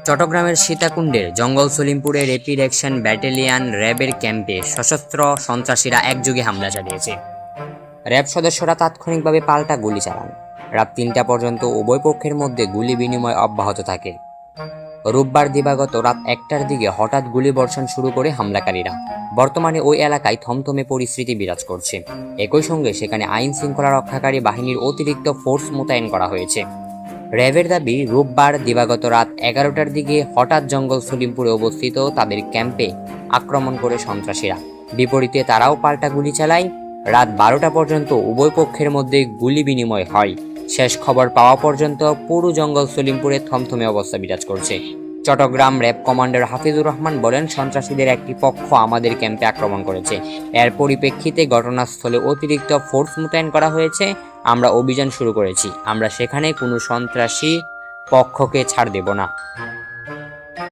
চট্টগ্রামের সীতাকুণ্ডের জঙ্গল সলিমপুরে rapid action battalion র্যাবের ক্যাম্পে সশস্ত্র সন্ত্রাসীরা একযোগে হামলা চালিয়েছে। র্যাব সদস্যরা তাৎক্ষণিকভাবে পাল্টা গুলি চালান। রাত ৩টা পর্যন্ত উভয় পক্ষের মধ্যে গুলি বিনিময় অব্যাহত থাকে। রোববার দিবাগত রাত ১টার দিকে হঠাৎ গুলিবর্ষণ শুরু করে হামলাকারীরা। বর্তমানে ওই এলাকায় থমথমে পরিস্থিতি বিরাজ করছে। একই সঙ্গে সেখানে আইন শৃঙ্খলা রক্ষাকারী বাহিনীর অতিরিক্ত ফোর্স মোতায়েন করা হয়েছে। র্যাবের দাবি, রোববার দিবাগত রাত ১১টার দিকে হঠাৎ জঙ্গল সলিমপুরে অবস্থিত তাদের ক্যাম্পে আক্রমণ করে সন্ত্রাসীরা। বিপরীতে তারাও পাল্টা গুলি চালায়। রাত 12টা পর্যন্ত উভয় পক্ষের মধ্যে গুলি বিনিময় হয়। শেষ খবর পাওয়া পর্যন্ত পুরো জঙ্গল সলিমপুরে থমথমে অবস্থা বিরাজ করছে। চট্টগ্রাম র্যাব কমান্ডার হাফিজুর রহমান বলেন, সন্ত্রাসীদের একটি পক্ষ আমাদের ক্যাম্পে আক্রমণ করেছে। এর পরিপ্রেক্ষিতে ঘটনাস্থলে অতিরিক্ত ফোর্স মোতায়েন করা হয়েছে। আমরা অভিযান শুরু করেছি। আমরা সেখানে কোনো সন্ত্রাসী পক্ষকে ছাড় দেব না।